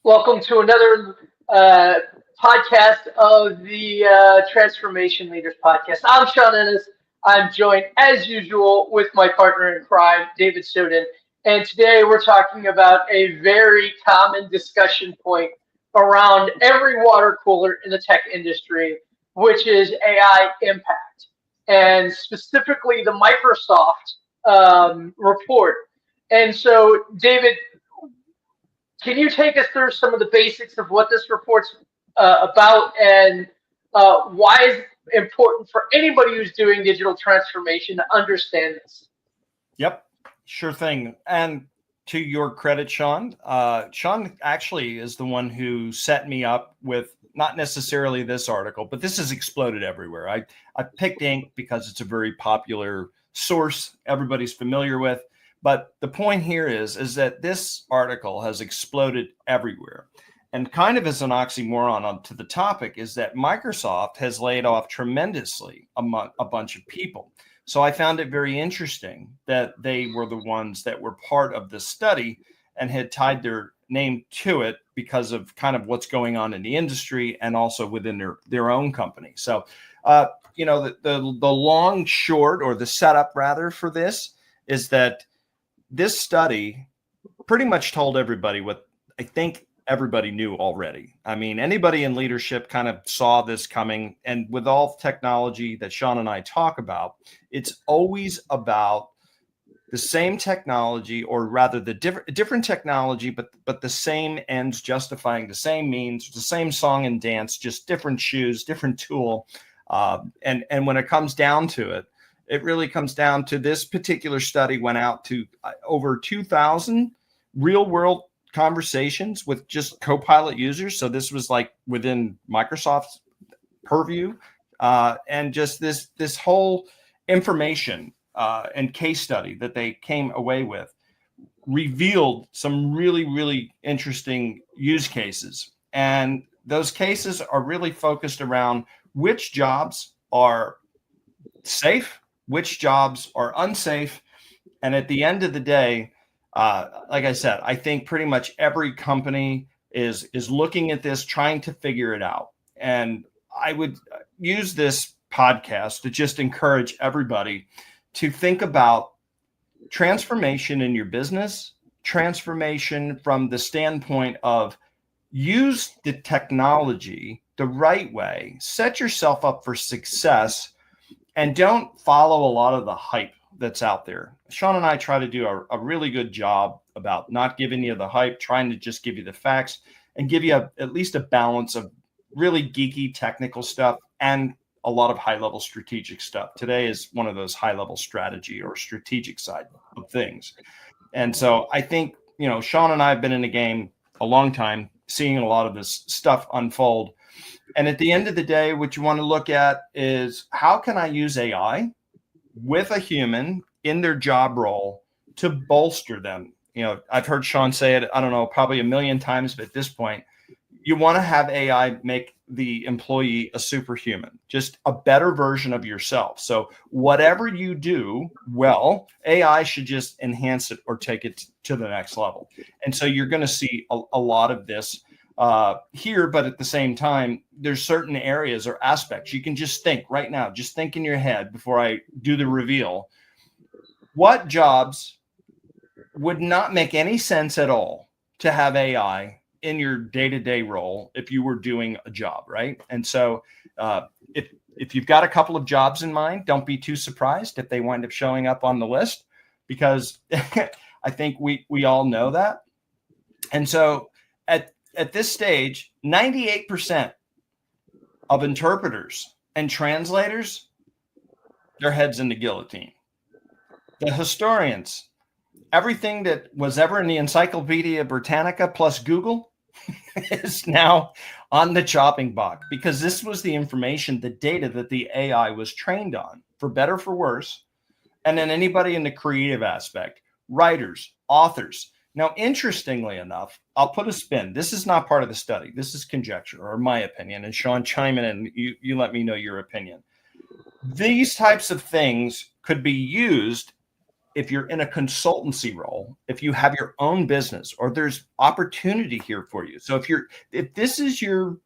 Welcome to another podcast of the Transformation Leaders Podcast. I'm Sean Ennis. I'm joined, as usual, with my partner in crime, David Soden. And today we're talking about a very common discussion point around every water cooler in the tech industry, which is AI impact, and specifically the Microsoft report. And so, David, can you take us through some of the basics of what this report's about and why is it important for anybody who's doing digital transformation to understand this? Yep, sure thing. And to your credit, Sean actually is the one who set me up with not necessarily this article, but this has exploded everywhere. I picked Inc. because it's a very popular source everybody's familiar with. But the point here is that this article has exploded everywhere. And kind of as an oxymoron onto the topic is that Microsoft has laid off tremendously a bunch of people. So I found it very interesting that they were the ones that were part of the study and had tied their name to it because of kind of what's going on in the industry and also within their own company. So, the long short, or the setup rather, for this is that this study pretty much told everybody what I think everybody knew already. I mean, anybody in leadership kind of saw this coming. And with all technology that Sean and I talk about, it's always about the same technology, or rather the different technology, but the same ends justifying the same means, the same song and dance, just different shoes, different tool. And when it comes down to it, it really comes down to this particular study went out to over 2,000 real world conversations with just Copilot users. So this was like within Microsoft's purview, and just this whole information and case study that they came away with revealed some really, really interesting use cases. And those cases are really focused around which jobs are safe, which jobs are unsafe. And at the end of the day, like I said, I think pretty much every company is looking at this, trying to figure it out. And I would use this podcast to just encourage everybody to think about transformation in your business, transformation from the standpoint of use the technology the right way, set yourself up for success, and don't follow a lot of the hype that's out there. Sean and I try to do a really good job about not giving you the hype, trying to just give you the facts and give you at least a balance of really geeky technical stuff and a lot of high-level strategic stuff. Today is one of those high-level strategy or strategic side of things. And so I think, Sean and I have been in the game a long time, seeing a lot of this stuff unfold. And at the end of the day, what you want to look at is, how can I use AI with a human in their job role to bolster them? I've heard Sean say it, I don't know, probably a million times, but at this point, you want to have AI make the employee a superhuman, just a better version of yourself. So whatever you do well, AI should just enhance it or take it to the next level. And so you're going to see a lot of this here, but at the same time, there's certain areas or aspects you can just think right now, just think in your head before I do the reveal. What jobs would not make any sense at all to have AI in your day-to-day role if you were doing a job, right? And so if you've got a couple of jobs in mind, don't be too surprised if they wind up showing up on the list, because I think we all know that. And so at this stage, 98% of interpreters and translators, their heads in the guillotine. The historians, everything that was ever in the Encyclopedia Britannica plus Google is now on the chopping block, because this was the information, the data that the AI was trained on, for better, for worse. And then anybody in the creative aspect, writers, authors. Now, interestingly enough, I'll put a spin. This is not part of the study. This is conjecture, or my opinion. And Sean, chime in and you let me know your opinion. These types of things could be used if you're in a consultancy role, if you have your own business, or there's opportunity here for you. So if this is your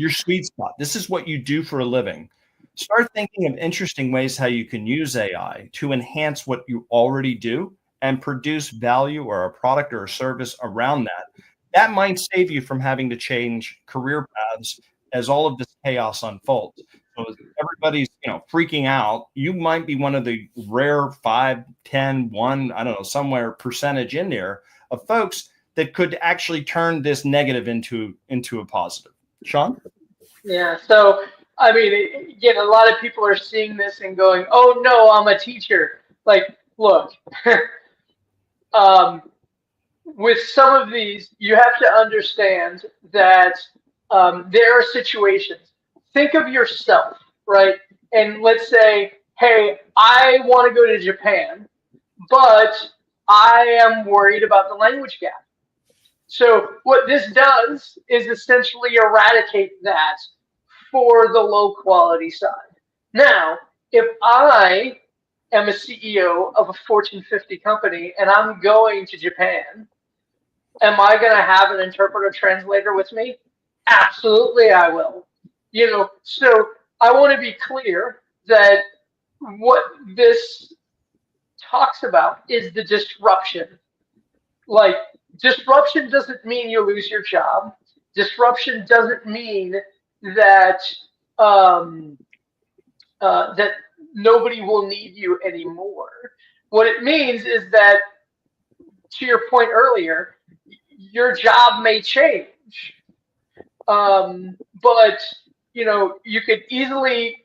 sweet spot, this is what you do for a living, start thinking of interesting ways how you can use AI to enhance what you already do and produce value or a product or a service around that. That might save you from having to change career paths as all of this chaos unfolds. So as everybody's, freaking out, you might be one of the rare 5, 10, 1, I don't know, somewhere percentage in there of folks that could actually turn this negative into a positive. Sean? Yeah. So, I mean, again, a lot of people are seeing this and going, "Oh no, I'm a teacher." Like, look, with some of these, you have to understand that there are situations. Think of yourself, right? And let's say, hey, I want to go to Japan, but I am worried about the language gap. So what this does is essentially eradicate that for the low quality side. Now, if I am a CEO of a Fortune 50 company and I'm going to Japan, am I going to have an interpreter translator with me? Absolutely, I will. So I want to be clear that what this talks about is the disruption. Like, disruption doesn't mean you lose your job. Disruption doesn't mean that that nobody will need you anymore. What it means is that, to your point earlier, your job may change, but you could easily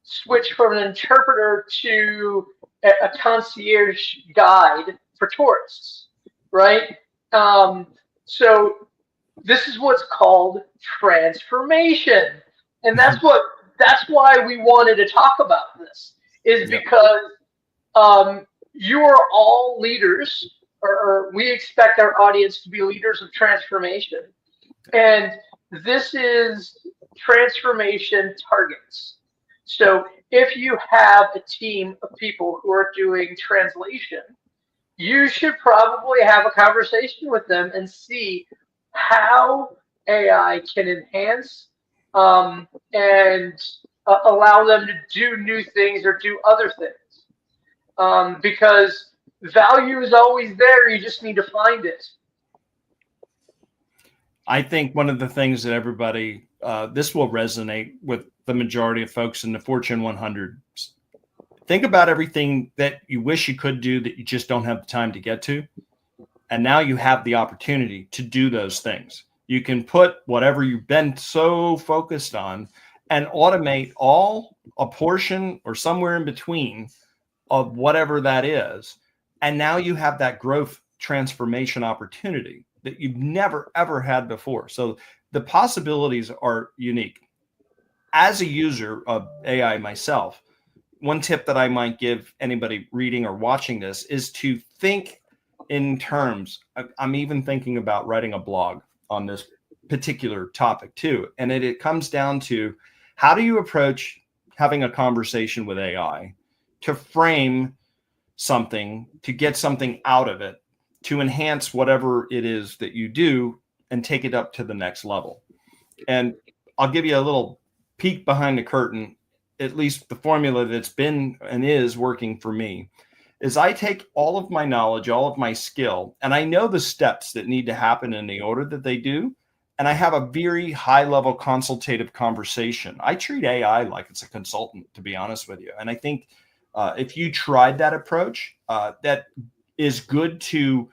switch from an interpreter to a concierge guide for tourists, right? So this is what's called transformation, and that's why we wanted to talk about this, is because you are all leaders, or we expect our audience to be leaders of transformation. And this is transformation targets. So if you have a team of people who are doing translation, you should probably have a conversation with them and see how AI can enhance and allow them to do new things or do other things. Because value is always there. You just need to find it. I think one of the things that everybody, this will resonate with the majority of folks in the Fortune 100. Think about everything that you wish you could do that you just don't have the time to get to. And now you have the opportunity to do those things. You can put whatever you've been so focused on and automate a portion or somewhere in between of whatever that is. And now you have that growth transformation opportunity that you've never, ever had before. So the possibilities are unique. As a user of AI myself, one tip that I might give anybody reading or watching this is to think in terms. I'm even thinking about writing a blog on this particular topic too. And it comes down to, how do you approach having a conversation with AI to frame something, to get something out of it, to enhance whatever it is that you do and take it up to the next level. And I'll give you a little peek behind the curtain, at least the formula that's been and is working for me, is I take all of my knowledge, all of my skill, and I know the steps that need to happen in the order that they do. And I have a very high level consultative conversation. I treat AI like it's a consultant, to be honest with you. And I think if you tried that approach, that is good to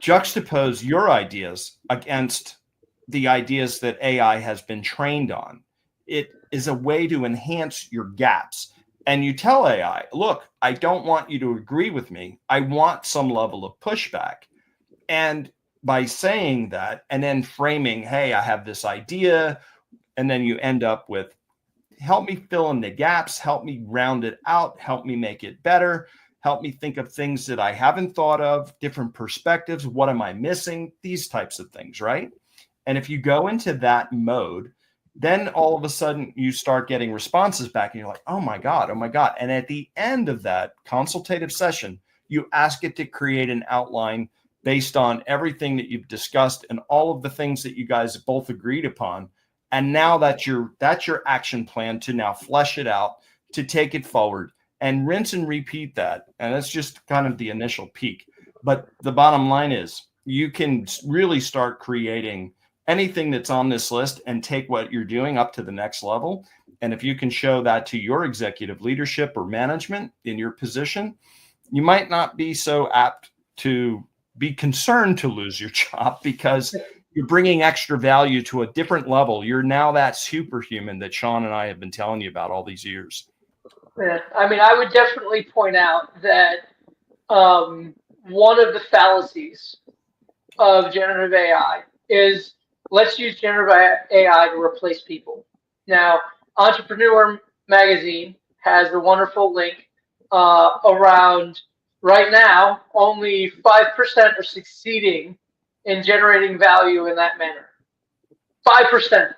juxtapose your ideas against the ideas that AI has been trained on. It is a way to enhance your gaps. And you tell AI, look, I don't want you to agree with me. I want some level of pushback. And by saying that and then framing, hey, I have this idea, and then you end up with, help me fill in the gaps, help me round it out, help me make it better, help me think of things that I haven't thought of, different perspectives, what am I missing, these types of things, right? And if you go into that mode, Then all of a sudden you start getting responses back and you're like, oh my God. And at the end of that consultative session, you ask it to create an outline based on everything that you've discussed and all of the things that you guys both agreed upon. And now that's your action plan to now flesh it out, to take it forward and rinse and repeat that. And that's just kind of the initial peak. But the bottom line is you can really start creating anything that's on this list and take what you're doing up to the next level. And if you can show that to your executive leadership or management in your position, you might not be so apt to be concerned to lose your job because you're bringing extra value to a different level. You're now that superhuman that Sean and I have been telling you about all these years. Yeah, I mean, I would definitely point out that one of the fallacies of generative AI is let's use generative AI to replace people. Now, Entrepreneur Magazine has a wonderful link around right now, only 5% are succeeding in generating value in that manner. 5%,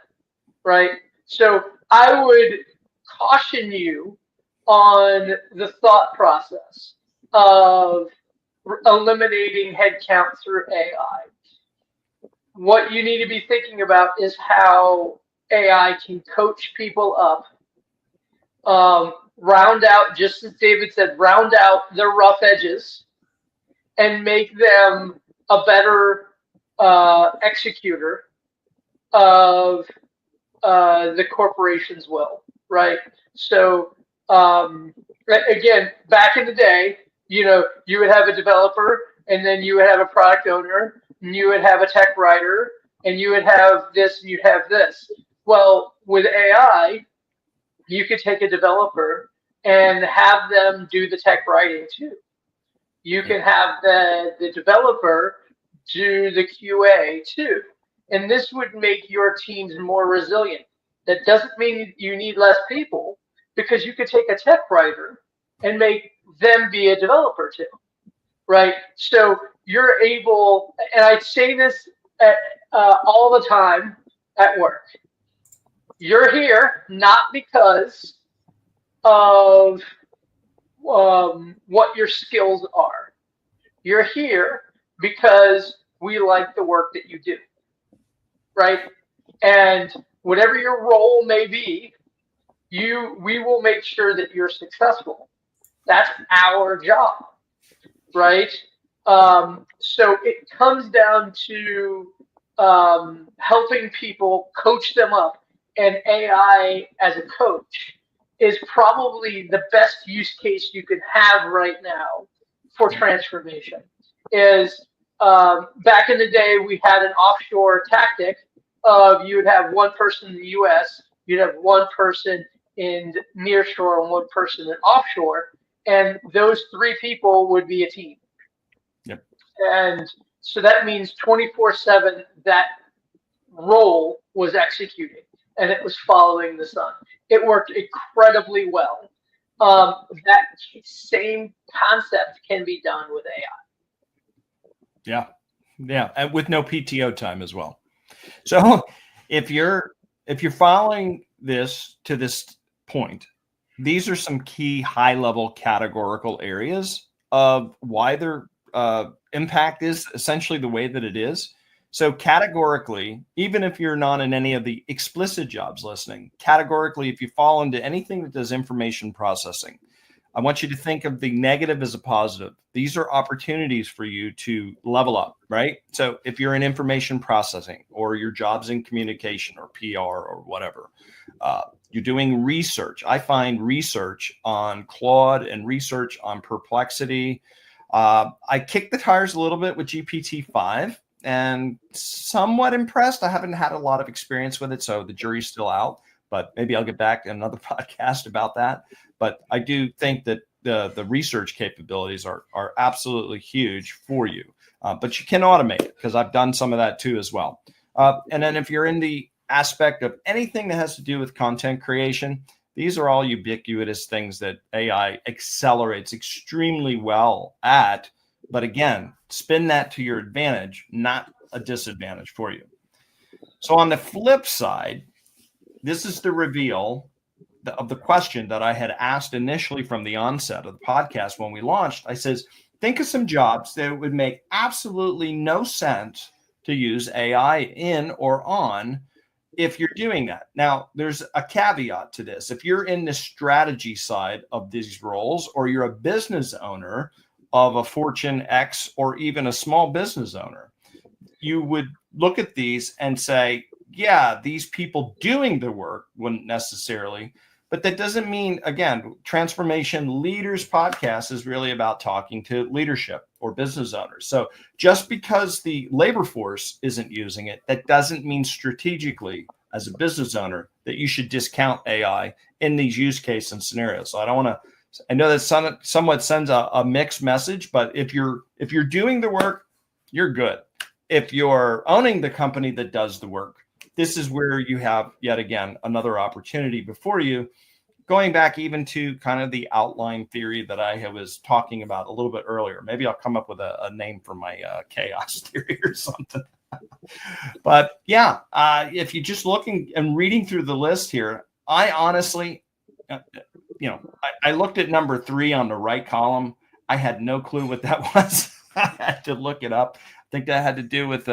right? So I would caution you on the thought process of eliminating headcount through AI. What you need to be thinking about is how AI can coach people up, round out, just as David said, round out their rough edges and make them a better executor of the corporation's will, right? So again, back in the day, you would have a developer, and then you would have a product owner, and you would have a tech writer, and you would have this, and you'd have this. Well, with AI, you could take a developer and have them do the tech writing too. You can have the developer do the QA too. And this would make your teams more resilient. That doesn't mean you need less people, because you could take a tech writer and make them be a developer too, right? So you're able, and I say this all the time at work. You're here not because of what your skills are. You're here because we like the work that you do, right? And whatever your role may be, we will make sure that you're successful. That's our job, right? So it comes down to helping people, coach them up, and AI as a coach is probably the best use case you can have right now for transformation. Is back in the day, we had an offshore tactic of you would have one person in the U.S., you'd have one person in nearshore and one person in offshore, and those three people would be a team. Yep. And so that means 24/7 that role was executing, and it was following the sun. It worked incredibly well. That same concept can be done with AI. Yeah, and with no PTO time as well. So if you're following this to this point, these are some key high-level categorical areas of why their impact is essentially the way that it is. So categorically, even if you're not in any of the explicit jobs listening, categorically, if you fall into anything that does information processing, I want you to think of the negative as a positive. These are opportunities for you to level up, right? So if you're in information processing, or your job's in communication or PR or whatever, you're doing research. I find research on Claude and research on Perplexity. I kicked the tires a little bit with GPT-5 and somewhat impressed. I haven't had a lot of experience with it, so the jury's still out, but maybe I'll get back in another podcast about that. But I do think that the research capabilities are absolutely huge for you. But you can automate it, because I've done some of that too as well. And then if you're in the aspect of anything that has to do with content creation, these are all ubiquitous things that AI accelerates extremely well at. But again, spin that to your advantage, not a disadvantage for you. So on the flip side, this is the reveal of the question that I had asked initially from the onset of the podcast when we launched. I says, think of some jobs that would make absolutely no sense to use AI in or on if you're doing that. Now, there's a caveat to this. If you're in the strategy side of these roles, or you're a business owner of a Fortune X or even a small business owner, you would look at these and say, yeah, these people doing the work wouldn't necessarily. But that doesn't mean, again, Transformation Leaders Podcast is really about talking to leadership or business owners. So just because the labor force isn't using it, that doesn't mean strategically as a business owner that you should discount AI in these use case and scenarios. So I know that somewhat sends a mixed message, but if you're doing the work, you're good. If you're owning the company that does the work, this is where you have, yet again, another opportunity before you. Going back even to kind of the outline theory that I was talking about a little bit earlier. Maybe I'll come up with a name for my chaos theory or something. But yeah, if you're just looking and reading through the list here, I honestly, I looked at number 3 on the right column. I had no clue what that was. I had to look it up. I think that had to do with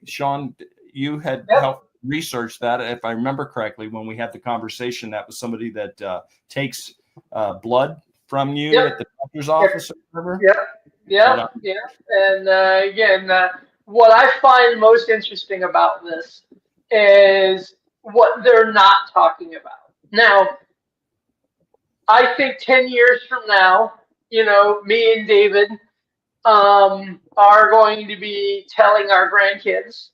Sean. You had helped research that, if I remember correctly, when we had the conversation. That was somebody that takes blood from you at the doctor's office. Yeah. And again, what I find most interesting about this is what they're not talking about. Now, I think 10 years from now, me and David are going to be telling our grandkids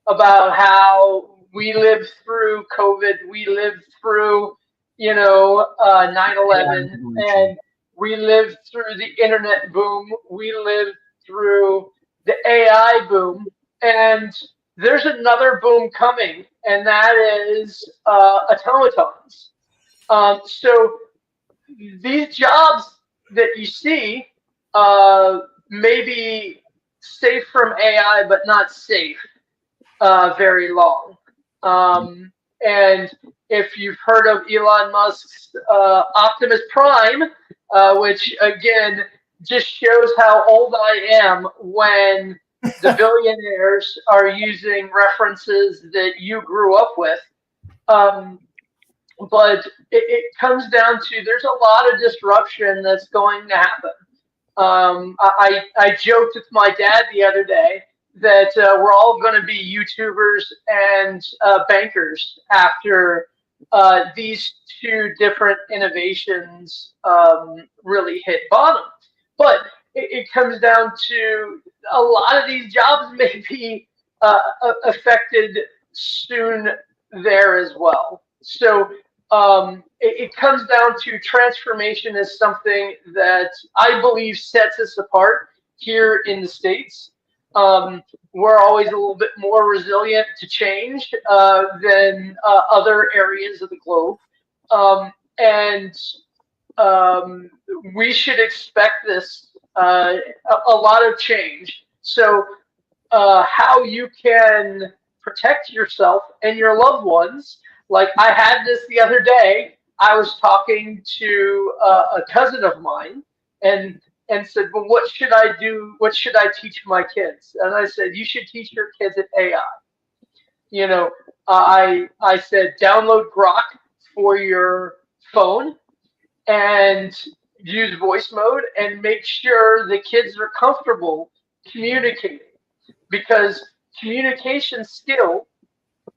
about how we lived through COVID, we lived through, 9/11, and we lived through the internet boom, we lived through the AI boom, and there's another boom coming, and that is automatons. So these jobs that you see may be safe from AI, but not safe very long. And if you've heard of Elon Musk's Optimus Prime, which again just shows how old I am when the billionaires are using references that you grew up with. But it comes down to there's a lot of disruption that's going to happen. I joked with my dad the other day that we're all going to be YouTubers and bankers after these two different innovations really hit bottom. But it comes down to a lot of these jobs may be affected soon there as well. So it comes down to transformation as something that I believe sets us apart here in the States. We're always a little bit more resilient to change than other areas of the globe. And we should expect this, a lot of change. So how you can protect yourself and your loved ones. Like I had this the other day. I was talking to a cousin of mine and said, well, what should I do? What should I teach my kids? And I said, you should teach your kids at AI. I said, download Grok for your phone and use voice mode and make sure the kids are comfortable communicating, because communication skill,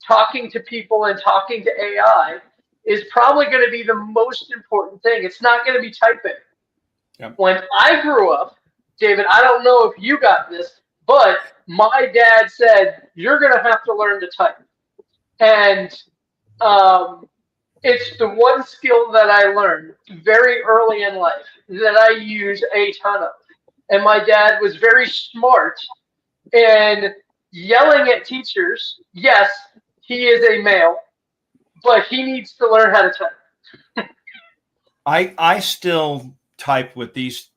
talking to people and talking to AI, is probably going to be the most important thing. It's not going to be typing. Yep. When I grew up, David, I don't know if you got this, but my dad said, you're going to have to learn to type. And it's the one skill that I learned very early in life that I use a ton of. And my dad was very smart in yelling at teachers. Yes, he is a male, but he needs to learn how to type. I still type with these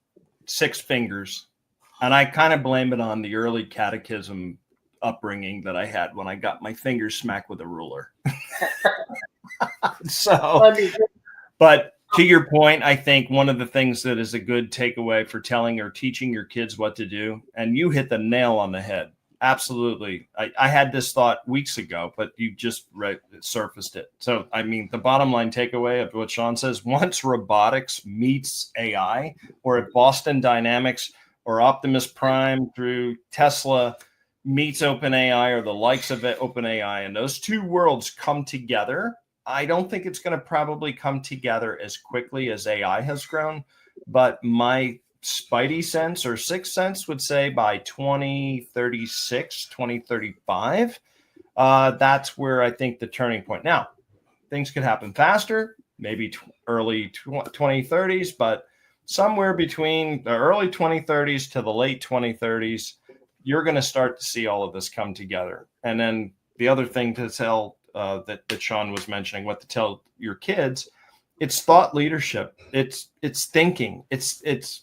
6 fingers, and I kind of blame it on the early catechism upbringing that I had when I got my fingers smacked with a ruler. So, I mean, but to your point, I think one of the things that is a good takeaway for telling or teaching your kids what to do, and you hit the nail on the head. Absolutely. I had this thought weeks ago, but you just surfaced it. So, I mean, the bottom line takeaway of what Sean says, once robotics meets AI, or if Boston Dynamics or Optimus Prime through Tesla meets OpenAI or the likes of OpenAI, and those two worlds come together, I don't think it's going to probably come together as quickly as AI has grown, but my spidey sense or sixth sense would say by 2036, 2035, that's where I think the turning point. Now, things could happen faster, maybe early 2030s, but somewhere between the early 2030s to the late 2030s, you're going to start to see all of this come together. And then the other thing to tell that Sean was mentioning, what to tell your kids, it's thought leadership. It's thinking. It's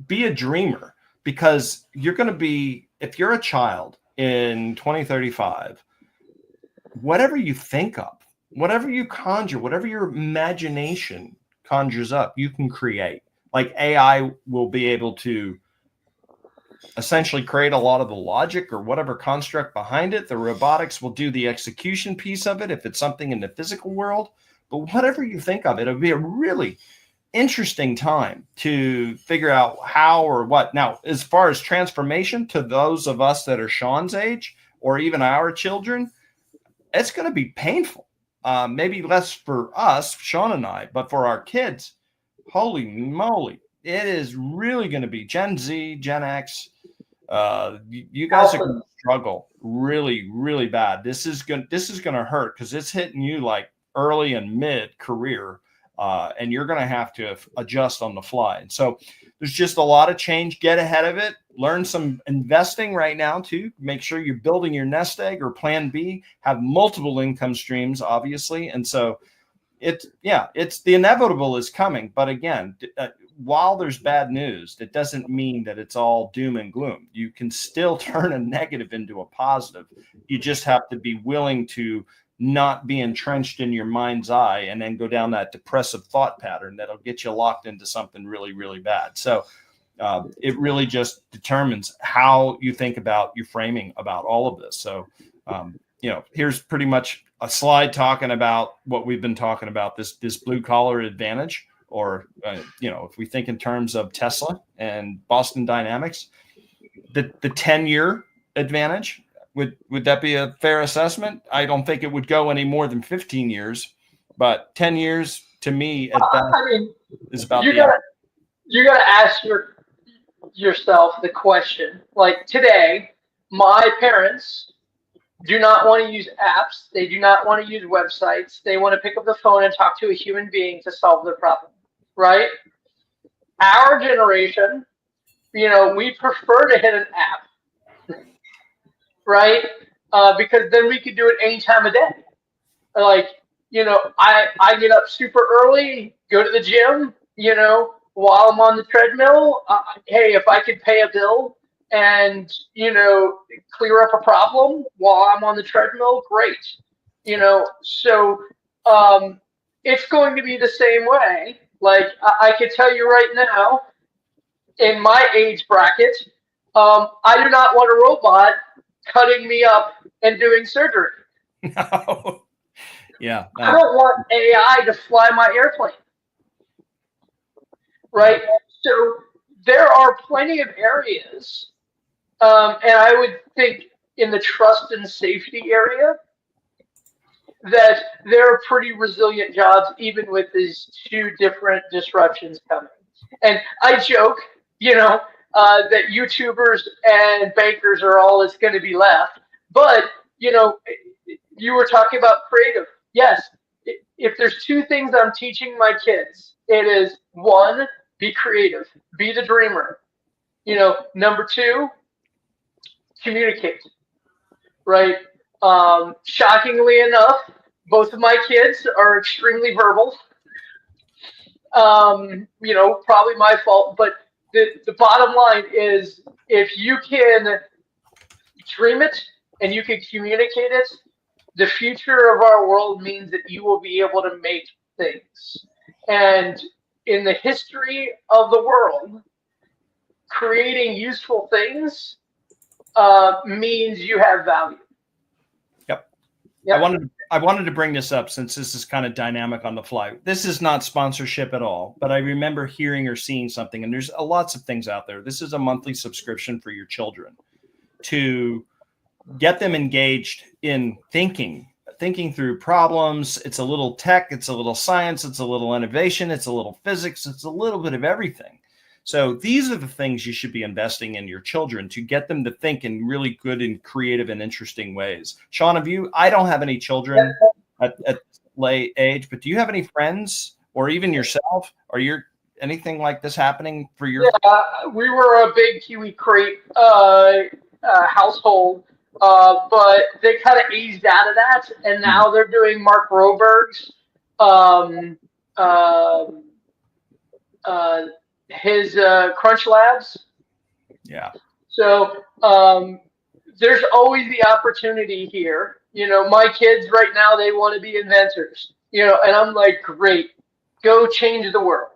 be a dreamer, because you're going to be, if you're a child in 2035, whatever you think of, whatever you conjure, whatever your imagination conjures up, you can create. Like AI will be able to essentially create a lot of the logic or whatever construct behind it. The robotics will do the execution piece of it if it's something in the physical world. But whatever you think of, it'll be a really interesting time to figure out how or what. Now, as far as transformation to those of us that are Sean's age or even our children, it's going to be painful. Maybe less for us, Sean and I, but for our kids, holy moly, it is really going to be Gen Z, Gen X. You guys are going to struggle really, really bad. This is going to hurt because it's hitting you like early and mid career. And you're going to have to adjust on the fly. And so there's just a lot of change. Get ahead of it. Learn some investing right now, too. Make sure you're building your nest egg or plan B. Have multiple income streams, obviously. And so it's the inevitable is coming. But again, while there's bad news, that doesn't mean that it's all doom and gloom. You can still turn a negative into a positive. You just have to be willing to not be entrenched in your mind's eye and then go down that depressive thought pattern that'll get you locked into something really, really bad. So it really just determines how you think about your framing about all of this. So, here's pretty much a slide talking about what we've been talking about, this blue collar advantage, or, if we think in terms of Tesla and Boston Dynamics, the 10-year advantage. Would that be a fair assessment? I don't think it would go any more than 15 years, but 10 years to me at that is about you gotta ask yourself the question. Like today, my parents do not want to use apps. They do not want to use websites. They want to pick up the phone and talk to a human being to solve their problem, right? Our generation, we prefer to hit an app. Right? Because then we could do it any time of day. Like, I get up super early, go to the gym, while I'm on the treadmill. Hey, if I could pay a bill and, clear up a problem while I'm on the treadmill, great. So it's going to be the same way. Like, I can tell you right now, in my age bracket, I do not want a robot cutting me up and doing surgery. No. Yeah. No. I don't want AI to fly my airplane. Right? So there are plenty of areas, and I would think in the trust and safety area, that there are pretty resilient jobs, even with these two different disruptions coming. And I joke, that YouTubers and bankers are all that's going to be left. But, you were talking about creative. Yes, if there's two things I'm teaching my kids, it is one, be creative, be the dreamer. Number two, communicate, right? Shockingly enough, both of my kids are extremely verbal. Probably my fault, but the bottom line is if you can dream it and you can communicate it, the future of our world means that you will be able to make things. And in the history of the world, creating useful things means you have value. Yep. Yep. I wanted to bring this up since this is kind of dynamic on the fly. This is not sponsorship at all, but I remember hearing or seeing something, and there's lots of things out there. This is a monthly subscription for your children to get them engaged in thinking through problems. It's a little tech, it's a little science, it's a little innovation, it's a little physics, it's a little bit of everything. So these are the things you should be investing in your children to get them to think in really good and creative and interesting ways. Sean, I don't have any children at late age, but do you have any friends or even yourself? Are you anything like this happening for your? Yeah, we were a big Kiwi crate household, but they kind of eased out of that, and now they're doing Mark Roberg's his Crunch Labs. Yeah. So there's always the opportunity here. My kids right now, they want to be inventors, and I'm like, great, go change the world,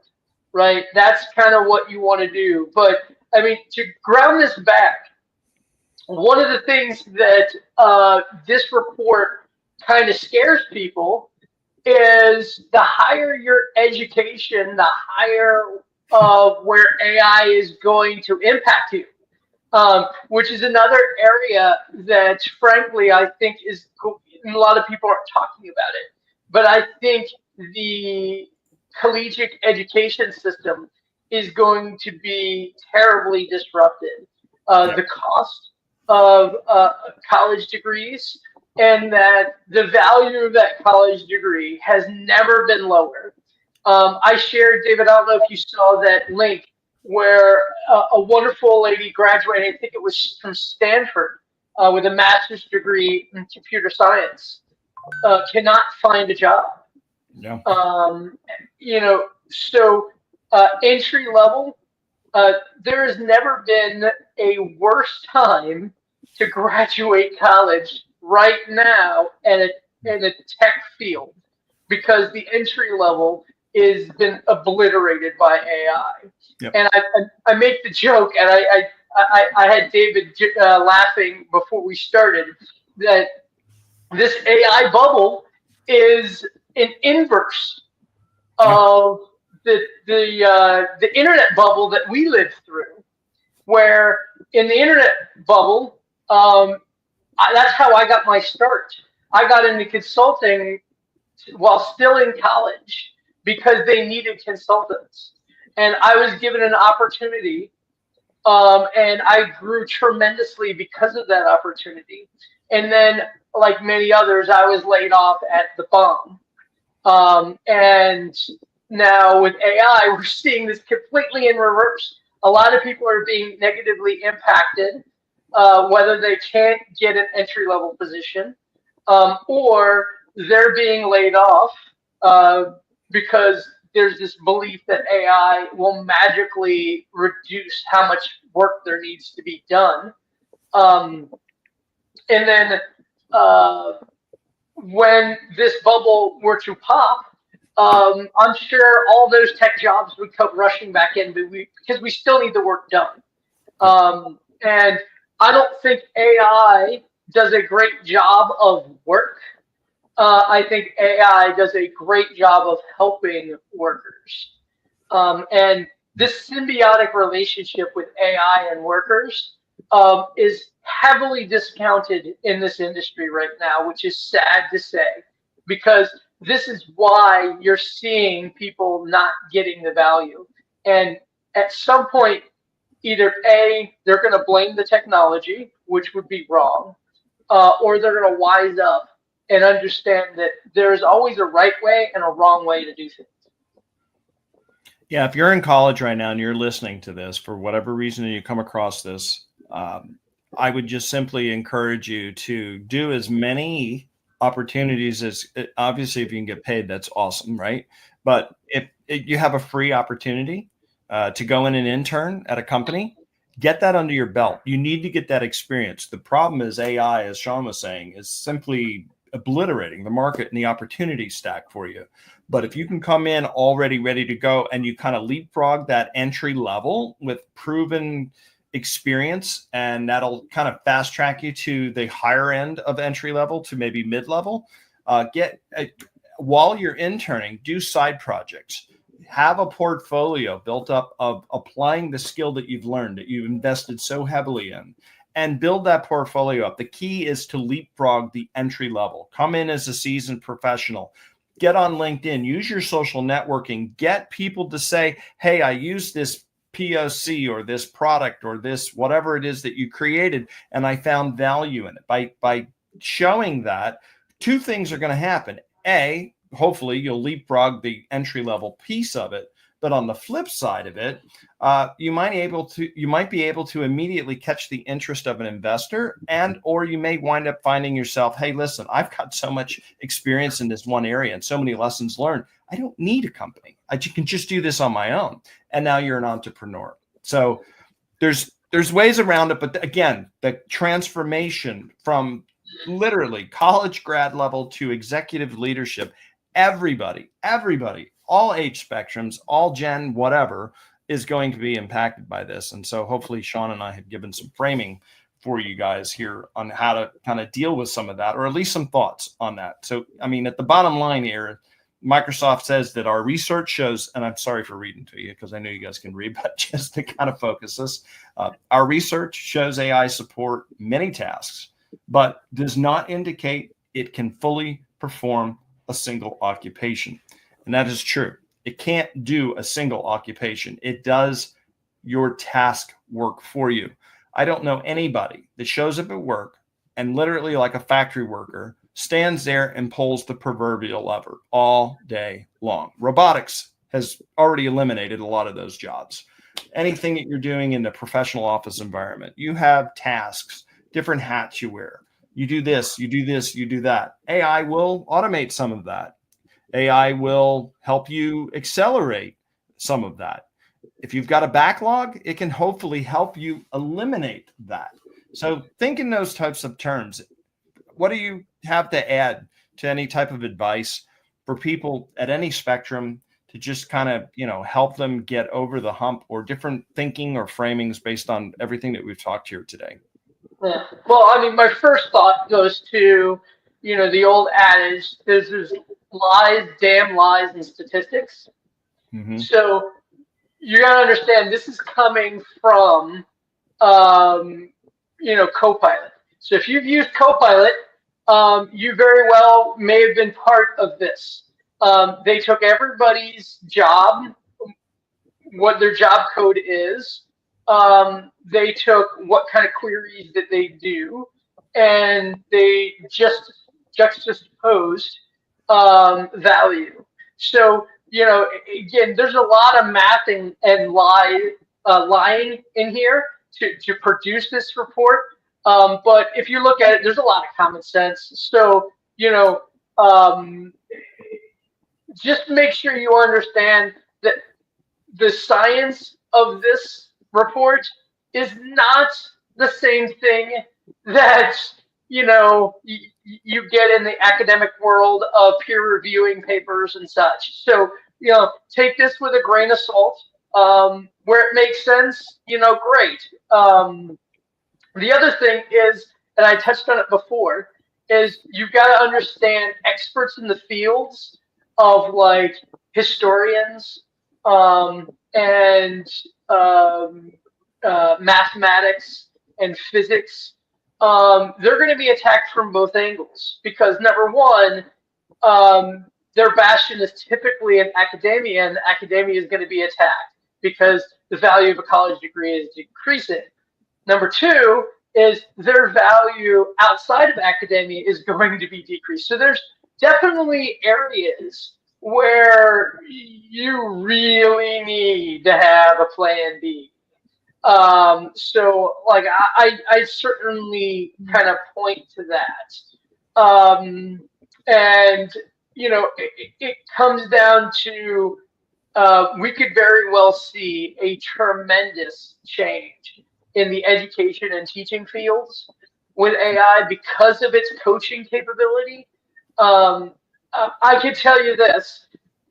right? That's kind of what you want to do. But I mean, to ground this back, one of the things that this report kind of scares people is the higher your education, the higher where AI is going to impact you, which is another area that, frankly, I think is a lot of people aren't talking about it. But I think the collegiate education system is going to be terribly disrupted. The cost of college degrees and that the value of that college degree has never been lower. I shared, David, I don't know if you saw that link where a wonderful lady graduated, I think it was from Stanford, with a master's degree in computer science, cannot find a job. Yeah. So entry level, there has never been a worse time to graduate college right now in a tech field, because the entry level has been obliterated by AI. Yep. And I make the joke, and I had David laughing before we started, that this AI bubble is an inverse of the internet bubble that we lived through, where in the internet bubble, that's how I got my start. I got into consulting while still in college because they needed consultants. And I was given an opportunity, and I grew tremendously because of that opportunity. And then, like many others, I was laid off at the bomb. And now with AI, we're seeing this completely in reverse. A lot of people are being negatively impacted, whether they can't get an entry-level position, or they're being laid off because there's this belief that AI will magically reduce how much work there needs to be done. And then when this bubble were to pop, I'm sure all those tech jobs would come rushing back in, because we still need the work done. And I don't think AI does a great job of work. I think AI does a great job of helping workers. And this symbiotic relationship with AI and workers is heavily discounted in this industry right now, which is sad to say, because this is why you're seeing people not getting the value. And at some point, either A, they're going to blame the technology, which would be wrong, or they're going to wise up and understand that there is always a right way and a wrong way to do things. Yeah, if you're in college right now and you're listening to this, for whatever reason you come across this, I would just simply encourage you to do as many opportunities as, obviously, if you can get paid, that's awesome, right? But if you have a free opportunity to go in and intern at a company, get that under your belt. You need to get that experience. The problem is AI, as Sean was saying, is simply obliterating the market and the opportunity stack for you. But if you can come in already ready to go and you kind of leapfrog that entry level with proven experience, and that'll kind of fast track you to the higher end of entry level to maybe mid-level. While you're interning, do side projects. Have a portfolio built up of applying the skill that you've learned, that you've invested so heavily in, and build that portfolio up. The key is to leapfrog the entry level. Come in as a seasoned professional. Get on LinkedIn. Use your social networking. Get people to say, hey, I use this POC or this product or this whatever it is that you created, and I found value in it. By showing that, two things are going to happen. A, hopefully you'll leapfrog the entry level piece of it. But on the flip side of it, you might be able to immediately catch the interest of an investor, or you may wind up finding yourself, hey, listen, I've got so much experience in this one area and so many lessons learned. I don't need a company. I can just do this on my own. And now you're an entrepreneur. So there's ways around it. But again, the transformation from literally college grad level to executive leadership, everybody, all age spectrums, all gen, whatever, is going to be impacted by this. And so hopefully Sean and I have given some framing for you guys here on how to kind of deal with some of that, or at least some thoughts on that. So, I mean, at the bottom line here, Microsoft says that our research shows, and I'm sorry for reading to you because I know you guys can read, but just to kind of focus us, our research shows AI support many tasks, but does not indicate it can fully perform a single occupation. And that is true. It can't do a single occupation. It does your task work for you. I don't know anybody that shows up at work and literally like a factory worker stands there and pulls the proverbial lever all day long. Robotics has already eliminated a lot of those jobs. Anything that you're doing in the professional office environment, you have tasks, different hats you wear. You do this, you do this, you do that. AI will automate some of that. AI will help you accelerate some of that. If you've got a backlog, it can hopefully help you eliminate that. So think in those types of terms. What do you have to add to any type of advice for people at any spectrum to just kind of, help them get over the hump, or different thinking or framings based on everything that we've talked here today? Yeah. Well, I mean, my first thought goes to, the old adage, there's lies, damn lies, and statistics. Mm-hmm. So you got to understand this is coming from, Copilot. So if you've used Copilot, you very well may have been part of this. They took everybody's job, what their job code is. They took what kind of queries that they do, and they just juxtaposed value. So, again, there's a lot of mathing and lying in here to produce this report. But if you look at it, there's a lot of common sense. So, just make sure you understand that the science of this report is not the same thing that, you get in the academic world of peer reviewing papers and such. So, take this with a grain of salt. Where it makes sense, great. The other thing is, and I touched on it before, is you've got to understand experts in the fields of like historians and mathematics and physics. They're going to be attacked from both angles because, number one, their bastion is typically in academia, and academia is going to be attacked because the value of a college degree is decreasing. Number two is their value outside of academia is going to be decreased. So there's definitely areas where you really need to have a plan B. So like I certainly kind of point to that. And it comes down to we could very well see a tremendous change in the education and teaching fields with AI because of its coaching capability I can tell you this.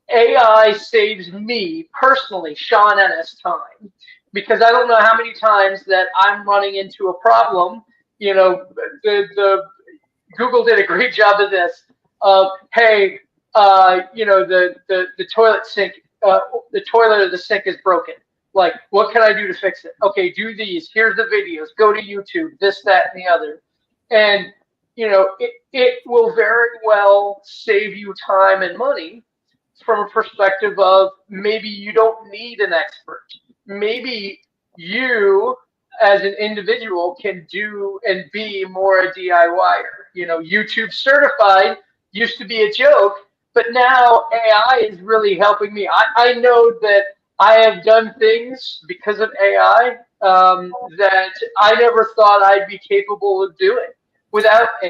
AI saves me personally, Sean Ennis, time because I don't know how many times that I'm running into a problem. You know, the Google did a great job of this. Of hey, the toilet sink, the toilet or the sink is broken. Like, what can I do to fix it? Okay, do these. Here's the videos. Go to YouTube. This, that, and the other. And it will very well save you time and money from a perspective of maybe you don't need an expert. Maybe you as an individual can do and be more a DIYer. YouTube certified used to be a joke, but now AI is really helping me. I know that I have done things because of AI that I never thought I'd be capable of doing without AI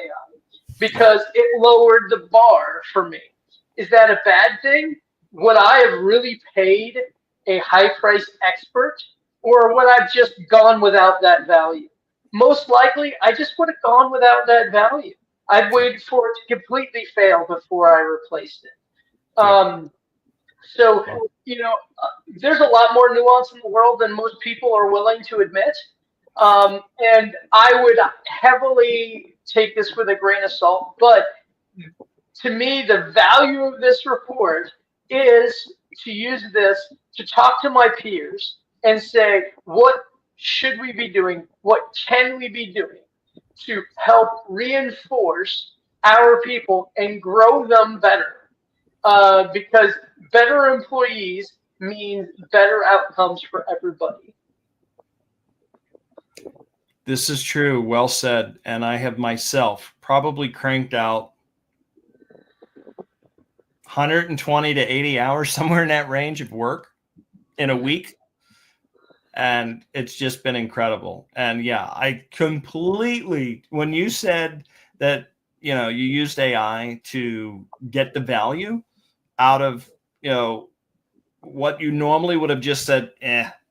because it lowered the bar for me. Is that a bad thing? Would I have really paid a high priced expert or would I have just gone without that value? Most likely, I just would have gone without that value. I'd waited for it to completely fail before I replaced it. So, there's a lot more nuance in the world than most people are willing to admit. And I would heavily take this with a grain of salt. But to me, the value of this report is to use this to talk to my peers and say, what should we be doing? What can we be doing to help reinforce our people and grow them better? Because better employees means better outcomes for everybody. This is true. Well said. And I have myself probably cranked out 120 to 80 hours, somewhere in that range of work in a week. And it's just been incredible. And yeah, I completely, when you said that, you used AI to get the value out of, what you normally would have just said,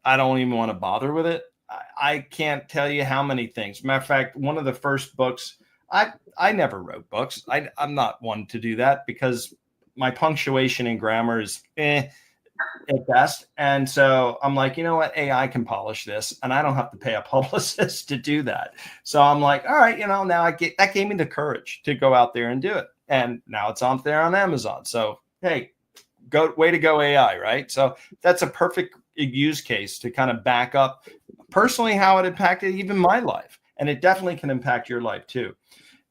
I don't even want to bother with it. I can't tell you how many things. Matter of fact, one of the first books, I never wrote books. I'm not one to do that because my punctuation and grammar is at best. And so I'm like, you know what? AI can polish this and I don't have to pay a publicist to do that. So I'm like, all right, now that gave me the courage to go out there and do it. And now it's on there on Amazon. So, hey, way to go AI, right? So that's a perfect use case to kind of back up personally how it impacted even my life. And it definitely can impact your life too.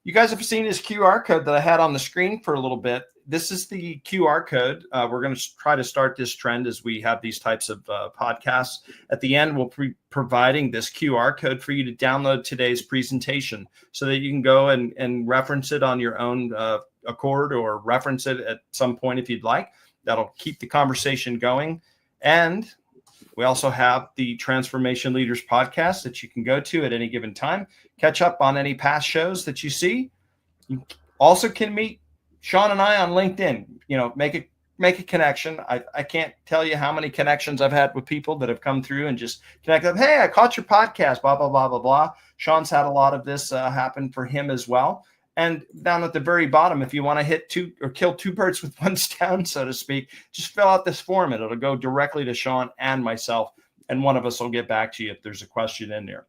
You guys have seen this QR code that I had on the screen for a little bit. This is the QR code. We're going to try to start this trend as we have these types of podcasts. At the end, we'll be providing this QR code for you to download today's presentation so that you can go and reference it on your own accord or reference it at some point if you'd like. That'll keep the conversation going. And we also have the Transformation Leaders podcast that you can go to at any given time. Catch up on any past shows that you see. You also can meet Sean and I on LinkedIn. Make a connection. I can't tell you how many connections I've had with people that have come through and just connect them. Hey, I caught your podcast, blah, blah, blah, blah, blah. Sean's had a lot of this happen for him as well. And down at the very bottom, if you want to hit kill two birds with one stone, so to speak, just fill out this form and it'll go directly to Sean and myself. And one of us will get back to you if there's a question in there.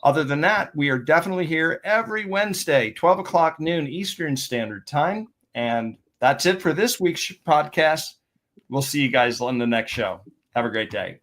Other than that, we are definitely here every Wednesday, 12 o'clock noon Eastern Standard Time. And that's it for this week's podcast. We'll see you guys on the next show. Have a great day.